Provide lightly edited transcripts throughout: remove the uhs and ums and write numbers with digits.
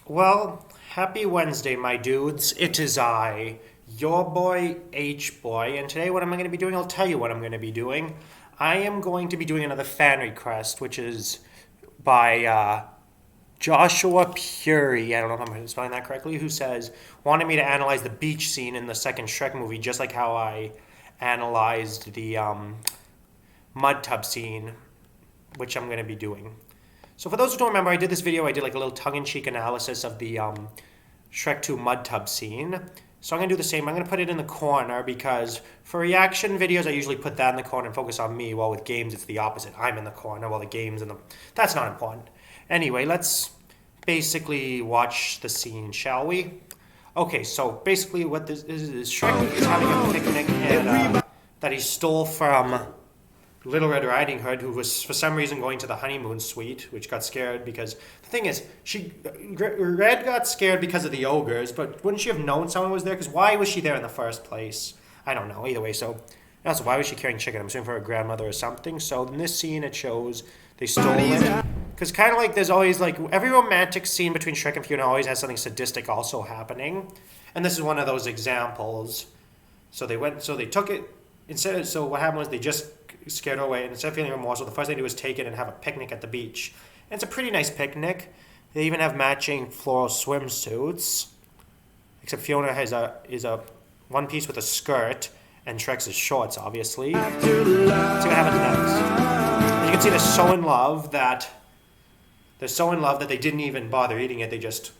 Well, happy Wednesday, my dudes. It is I, your boy H Boy, and today what am I going to be doing? I'll tell you what I'm going to be doing. I am going to be doing another fan request, which is by Joshua Puri. I don't know if I'm spelling that correctly. Who says wanted me to analyze the beach scene in the second Shrek movie, just like how I analyzed the mud tub scene, which I'm going to be doing. So for those who don't remember, I did this video. I did like a little tongue-in-cheek analysis of the Shrek 2 mud tub scene. So I'm going to do the same. I'm going to put it in the corner because for reaction videos, I usually put that in the corner and focus on me. While with games, it's the opposite. I'm in the corner while the game's in the... That's not important. Anyway, let's basically watch the scene, shall we? Okay, so basically what this is Shrek is having a picnic and, that he stole from Little Red Riding Hood, who was for some reason going to the honeymoon suite, which got scared because the thing is, Red got scared because of the ogres, but wouldn't she have known someone was there? Because why was she there in the first place? I don't know. Either way, so also why was she carrying chicken? I'm assuming for her grandmother or something. So in this scene, it shows they stole it. Because kind of like there's always like every romantic scene between Shrek and Fiona always has something sadistic also happening, and this is one of those examples. So they took it instead. So what happened was they just scared her away, and instead of feeling remorseful, the first thing they do is take it and have a picnic at the beach. And it's a pretty nice picnic. They even have matching floral swimsuits, except Fiona is a one piece with a skirt, and Shrek's is shorts, obviously. Let's see what happens next. And you can see they're so in love that they didn't even bother eating it.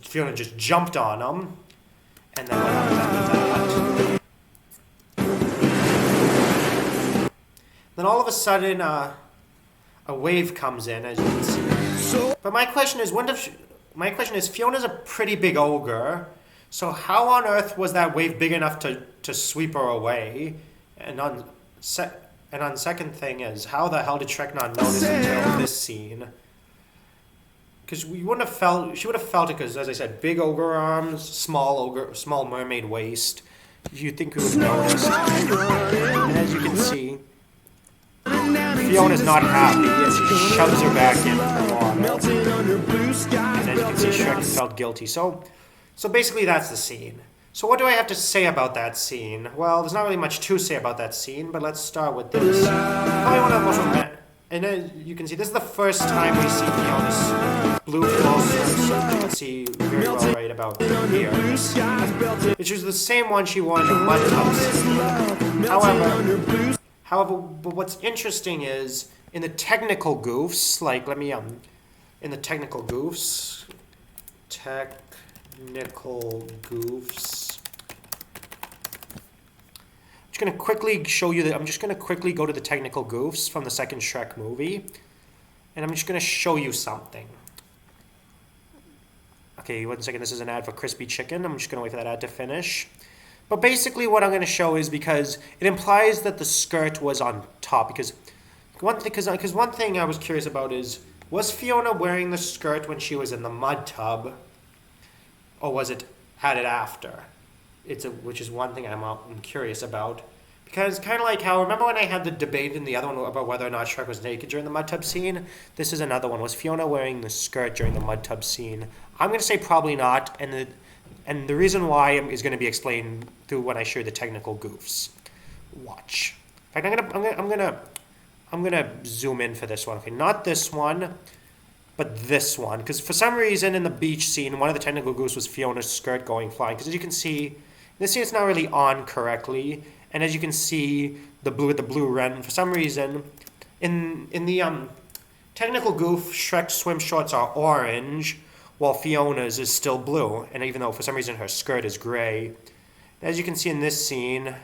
Fiona just jumped on them, and then what happens after that? Then all of a sudden, a wave comes in, as you can see. But my question is, Fiona's a pretty big ogre, so how on earth was that wave big enough to sweep her away? And on second thing is, how the hell did Shrek not notice until this scene? Because she would have felt it, because as I said, big ogre arms, small mermaid waist. You'd think we would notice. And as you can see, Fiona's not happy as he shoves her back in the water. And as you can see, Shrek felt guilty. So basically that's the scene. So what do I have to say about that scene? Well, there's not really much to say about that scene, but let's start with this. Probably one of the most romantic. And as you can see, this is the first time we see Fiona's blue floral swimsuit. You can see very well right about here. Which is the same one she wore in the mud tub scene. However, but what's interesting is in the technical goofs, in the technical goofs. I'm just going to quickly show you I'm just going to quickly go to the technical goofs from the second Shrek movie, and I'm just going to show you something. Okay, 1 second. This is an ad for crispy chicken. I'm just going to wait for that ad to finish. But basically what I'm going to show is because it implies that the skirt was on top. Because one thing I was curious about is, was Fiona wearing the skirt when she was in the mud tub? Or was it added after? Which is one thing I'm curious about. Because kind of like how, remember when I had the debate in the other one about whether or not Shrek was naked during the mud tub scene? This is another one. Was Fiona wearing the skirt during the mud tub scene? I'm going to say probably not. And the reason why is going to be explained through when I show the technical goofs. Watch. In fact, I'm gonna zoom in for this one. Okay, not this one, but this one. Because for some reason in the beach scene, one of the technical goofs was Fiona's skirt going flying. Because as you can see, this scene it's not really on correctly. And as you can see, the blue wren, for some reason, in the technical goof, Shrek's swim shorts are orange, while Fiona's is still blue, and even though for some reason her skirt is gray. As you can see in this scene,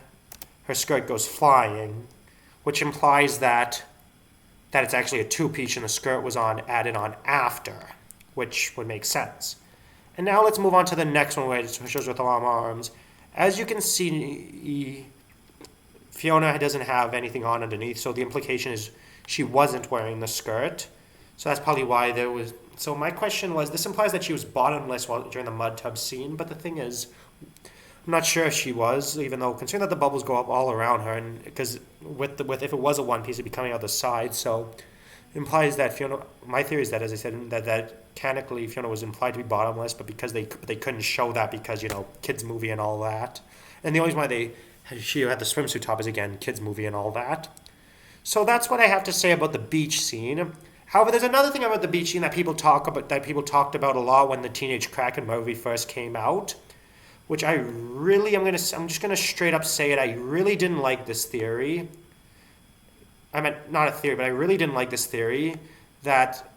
her skirt goes flying, which implies that it's actually a two-piece and the skirt was added on after, which would make sense. And now let's move on to the next one where it shows with long arms. As you can see, Fiona doesn't have anything on underneath, so the implication is she wasn't wearing the skirt. So that's probably why there was... So my question was, this implies that she was bottomless during the mud tub scene, but the thing is, I'm not sure if she was, even though considering that the bubbles go up all around her, and because if it was a one piece, it'd be coming out the side, so it implies that Fiona... My theory is that, as I said, that mechanically Fiona was implied to be bottomless, but because they couldn't show that because kids movie and all that, and the only reason why she had the swimsuit top is again kids movie and all that. So that's what I have to say about the beach scene. However, there's another thing about the beach scene that people talked about a lot when the Teenage Kraken movie first came out, which I'm just gonna straight up say it. I really didn't like this theory. I meant not a theory, but I really didn't like this theory that.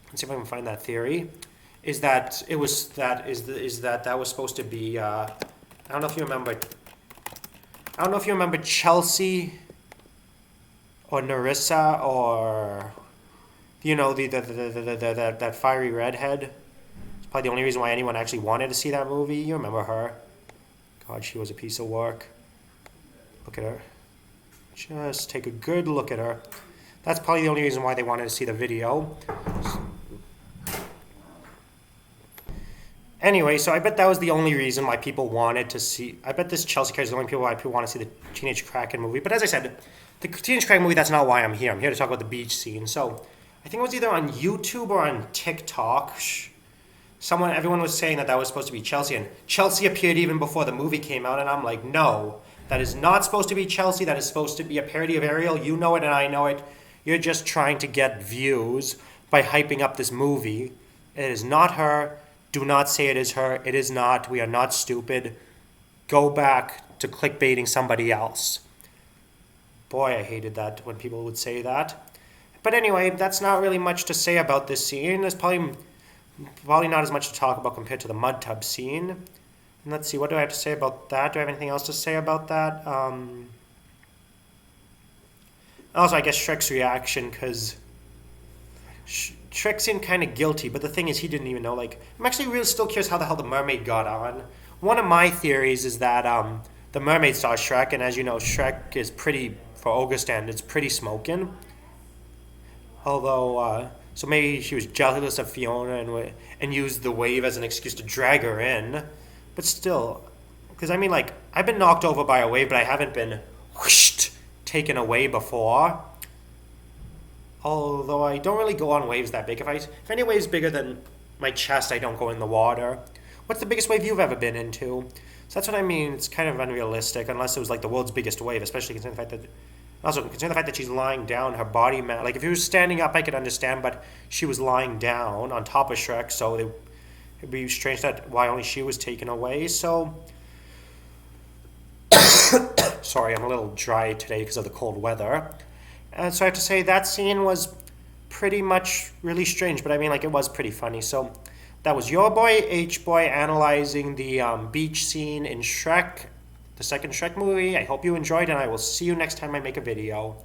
Let's see if I can find that theory. Is that it was that that was supposed to be? I don't know if you remember. I don't know if you remember Chelsea or Narissa or that fiery redhead. It's probably the only reason why anyone actually wanted to see that movie. You remember her? God, she was a piece of work. Look at her. Just take a good look at her. That's probably the only reason why they wanted to see the video. Anyway, so I bet that was the only reason why people wanted to see. I bet this Chelsea character is the only reason why people want to see the Teenage Kraken movie. But as I said, the Teenage Kraken movie, that's not why I'm here. I'm here to talk about the beach scene. So I think it was either on YouTube or on TikTok. Everyone was saying that was supposed to be Chelsea. And Chelsea appeared even before the movie came out. And I'm like, no, that is not supposed to be Chelsea. That is supposed to be a parody of Ariel. You know it and I know it. You're just trying to get views by hyping up this movie. It is not her. Do not say it is her. It is not. We are not stupid. Go back to clickbaiting somebody else. Boy, I hated that when people would say that. But anyway, that's not really much to say about this scene. There's probably not as much to talk about compared to the mud tub scene. And let's see, what do I have to say about that? Do I have anything else to say about that? Also, I guess Shrek's reaction, because Shrek seemed kind of guilty, but the thing is, he didn't even know. I'm actually really still curious how the hell the mermaid got on. One of my theories is that the mermaid saw Shrek, and as you know, Shrek is pretty, for ogre standards, pretty smoking. Although, so maybe she was jealous of Fiona and used the wave as an excuse to drag her in. But still, because I mean, I've been knocked over by a wave, but I haven't been whooshed, taken away before. Although I don't really go on waves that big. If any wave's bigger than my chest, I don't go in the water. What's the biggest wave you've ever been into? So that's what I mean. It's kind of unrealistic unless it was the world's biggest wave, especially considering the fact that she's lying down, her body mat. If he was standing up, I could understand, but she was lying down on top of Shrek, so it'd be strange why only she was taken away. So, sorry, I'm a little dry today because of the cold weather. And so I have to say that scene was pretty much really strange, but I mean, it was pretty funny. So that was your boy, H-Boy, analyzing the beach scene in Shrek, the second Shrek movie. I hope you enjoyed, and I will see you next time I make a video.